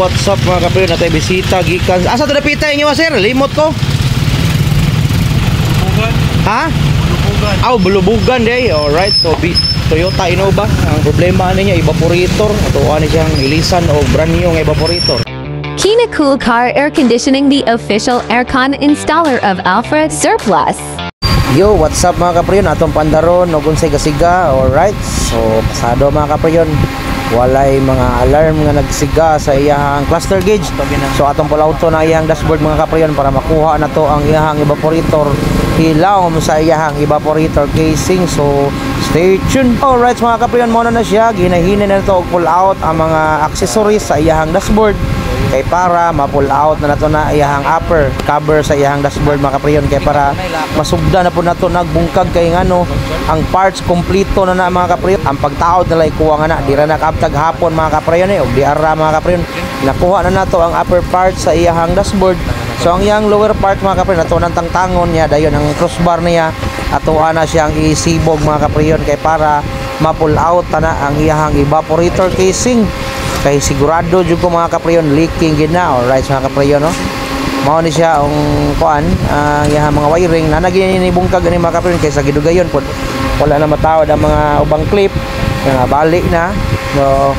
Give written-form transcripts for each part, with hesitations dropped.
what's up mga kapriyon? Natay bisita gikan. Asa to napita inyo sir? Limot ko. Bulubugan. Ha? Bulubugan. Bulubugan day. Alright, so Toyota Innova. Ang problema niya evaporator. Ato ani siyang ilisan o brand new nga evaporator. Kina Cool Car Air Conditioning, the official aircon installer of Alfred Surplus. Yo, what's up mga kapriyon? Atong pandaron o gunsay kasiga. Alright, so pasado mga kapriyon. Walay mga alarm nga nagsiga sa iyang cluster gauge. So atong pulauto na iyang dashboard mga kapriyon para makuha na to ang iyang evaporator. Hilaw sa iyang evaporator casing. So stay tuned. Alright mga kapriyon, muna na siya. Ginahinay na to pull out ang mga accessories sa iyang dashboard. Kay para ma-pull out na nato na iyang upper cover sa iyang dashboard mga kapriyon, kay para masugda na po nato nagbungkag kay ngano ang parts kompleto na mga kapriyon. Ang pagtaod nila ikuha nga na dira na kaabtag hapon mga kapriyon og di ara mga kapriyon nakuha na nato ang upper part sa iyang dashboard. So ang iyang lower part mga kapriyon nato nang tangtangon niya dayon ang crossbar niya atuan na siyang isibog mga kapriyon kay para ma-pull out na ang iyang evaporator casing. Kay sigurado jud ko mga kapriyon leaking gid na. Alright mga kapriyon no. Mao ni siya ang kuan ang iyang mga wiring na nagini bungkag ani mga kapriyon kay sa gidugayon pod wala na matawad ang mga ubang clip nga balik na. So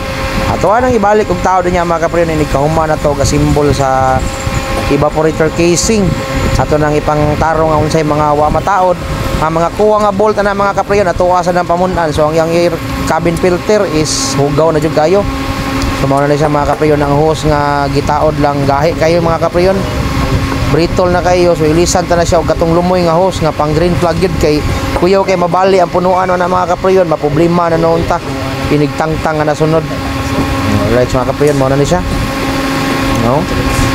ato nang ibalik og tawad niya mga kapriyon ini kahuman na to ga symbol sa evaporator casing. Ato nang ipangtarong ang unsay mga wa mataod ang mga kuha nga bolt na mga kapriyon atuwasan ng pamun-an. So ang iyang air cabin filter is hugaw na jud kayo. Sumauna na siya mga kapriyon ang hose nga gitaod lang gahi kayo mga kapriyon. Brittle na kayo so ilisan ta na siya og katong lumoy nga hose nga pang green flag yun kay kuyaw kay mabali ang punuan na mga kapriyon maproblema na noon ta pinigtangtang nga nasunod. Alright mga kapriyon mo na ni siya. No?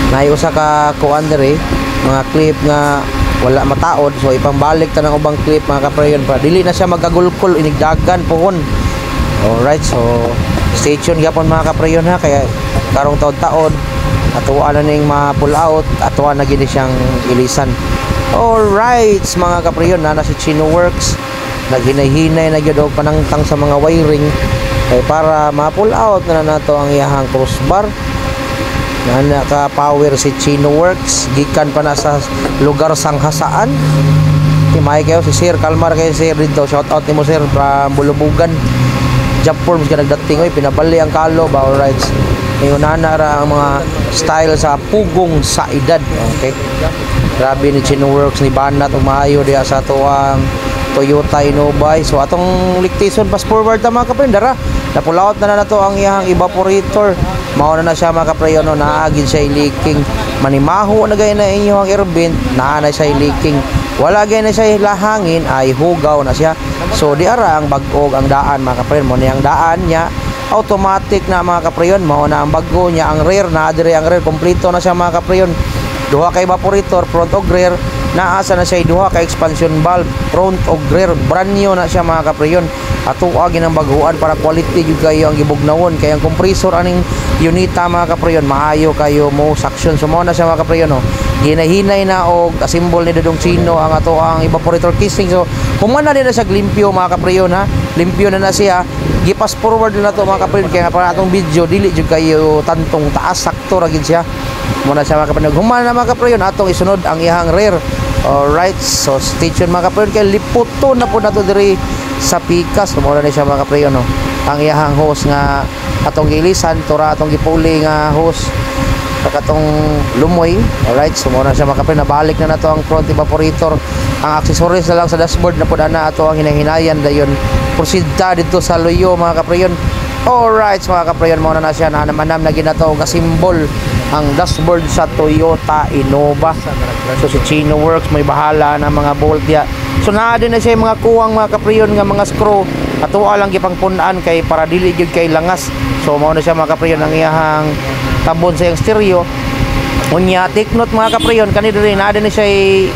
Naay usa ka kuan diri mga clip nga wala mataod so ipambalik ta ng ubang clip mga kapriyon para dili na siya magagulkol inigdagan pohon. Alright, so stay tuned gapon mga kapriyon ha kaya karong taod-taod atuwa na ning ma-pull out atuwa na gid siyang ilisan. Alright mga kapriyon na si Chino Works naghinay-hinay na gyud og panangtang sa mga wiring kay para ma-pull out na nato ang iyang crossbar na naka power si Chino Works gikan pa na sa lugar sang hasaan. Timay kayo si Sir Kalmar kay Sir dito, shout out nimo Sir from Bulubugan. Job forms ka nagdating oy pinabali ang kalo ba. Alright, ngayon na ra ang mga style sa pugong sa edad. Okay, grabe ni Chino Works ni banat ug maayo diha sa tuwang Toyota Innova. So atong liktison fast forward ta mga kapriyon dara na-pull out na nato ang iyang evaporator. Mao na siya mga kapriyon no, naagin siya leaking manimaho na gay na inyo ang air vent naa na siya leaking wala gay na siya lahangin ay hugaw na siya. So di ara ang bag-og ang daan mga kapriyon mo niyang daan niya automatic na mga kapriyon mao na ang bago niya ang rear na dire ang rear kompleto na siya mga kapriyon. Duha ka evaporator front og rear naasa na siya duha ka expansion valve front og rear brand new na siya mga kapriyon. Atuwa ginang baguhan para quality jud kayo ang gibugnawon kay ang compressor aning unita mga kapriyon maayo kayo mo suction. So mao na siya mga kapriyon no. Ginahinay na og symbol ni Dodong Chino ang ato ang evaporator casing. So humana din na siya limpyo mga kapriyon ha. Limpyo na siya. Gipas forward na to mga kapriyon kaya para atong video dili jud kayo tantong taas sakto ra gid siya. Muna siya mga kapriyon. Humana na mga kapriyon atong isunod ang iyang rear. Alright, so stay tuned mga kapriyon kay liputo na po nato diri sa Pikas. Muna na siya mga kapriyon no. Ang iyang hose nga atong gilisan tura atong gipuli nga hose katong lumoy. Alright, so muna siya mga kapriyon nabalik na nato ang front evaporator. Ang accessories na lang sa dashboard na po na ato ang hinahinayan dayon proceed ta dito sa luyo mga kapriyon. Alright mga kapriyon muna na siya na namanam na ginato nga symbol ang dashboard sa Toyota Innova. So si Chino Works may bahala na mga bolt ya. So naa din na siya mga kuwang mga kapriyon nga mga screw atuwa lang gipangpun-an kay para dili gyud kay langas. So mao na siya mga kapriyon ang iyang tabon sa iyang stereo. Unya take note mga kapriyon kani diri naa din na siya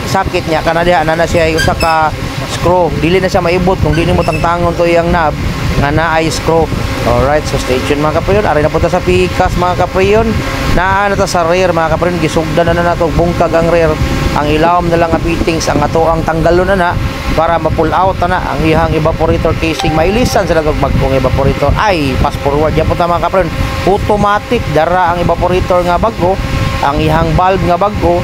sakit niya kana diha na siya usa ka screw dili na siya maibot kung dili mo tangtangon to iyang knob nga naay screw. Alright, so stay tuned mga kapriyon. Ari na punta sa Pikas mga kapriyon. Naa na ta sa rear mga kapriyon. Gisugdan na nato bungkag ang rear. Ang ilawom na lang ang fittings ang ato ang tanggalon na para ma-pull out na ang ihang evaporator casing. Mailisan sila kag bagong evaporator. Ay, fast forward yan po ta mga kaprayon. Automatic dara ang evaporator nga bago, ang ihang valve nga bago.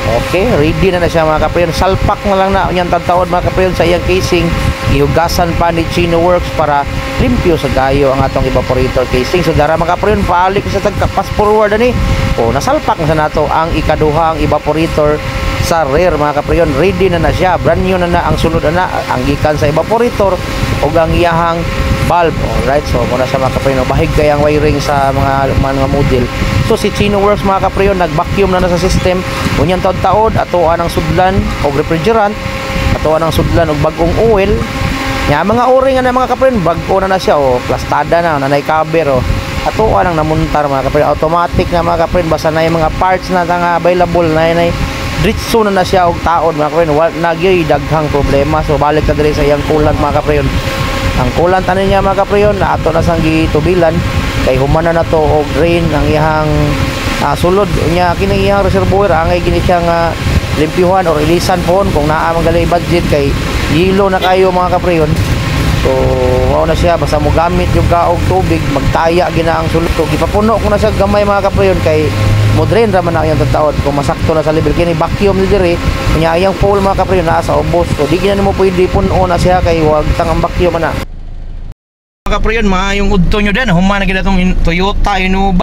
Okay, ready na siya mga kaprayon. Salpak na lang na yung tagtaod mga kaprayon sa iyang casing. Ihugasan pa ni Chino Works para limpyo sa gayo ang atong evaporator casing. So dara mga kaprayon, paalik sa tagka fast forward ani. O nasalpak na sa nato ang ikaduhang evaporator sa rear mga kaprayon. Ready na siya, brand new na ang sulod na ang gikan sa evaporator o ang iyahang valve. Alright, so muna sa mga kaprayon, bahig kay ang wiring sa mga model. So si Chino Works mga kaprayon, nag-vacuum na sa system. Unyang taod-taod, atuan ang sudlan o refrigerant, atuan ang sudlan o bagong oil. Nya mga o-ring na mga kaprayon, bago na siya o plastada na, nanay cover o atuan ang namuntar mga kaprayon. Automatic na mga kaprayon, basta na yung mga parts na nga available na dritso na siya og taod mga kaprayon. Nagyoy daghang problema. So balik na diri sa iyang coolant mga kaprayon. Ang coolant ano niya mga kaprayon, na ato na sang gitubilan kay humana na to og drain ang ihang sulod niya kini iyang reservoir. Angay gini siya nga limpyuhan or ilisan pohon kung naa man gali budget kay yelo na kayo mga kaprayon. So mao na siya, basta mo gamit yung kaog tubig, magtaya gina ang sulod. So gipapuno ko na siya gamay mga kaprayon kay mo drain ra man ang iyang tataod kung masakto na sa level kini vacuum ni dire nya iyang pole mga kaprayon naa sa ubos. So di gina nimo pwede puno na siya kay wag tangang vacuum na mga kaprayon. Maayong udto nyo din, humana gina tong Toyota Innova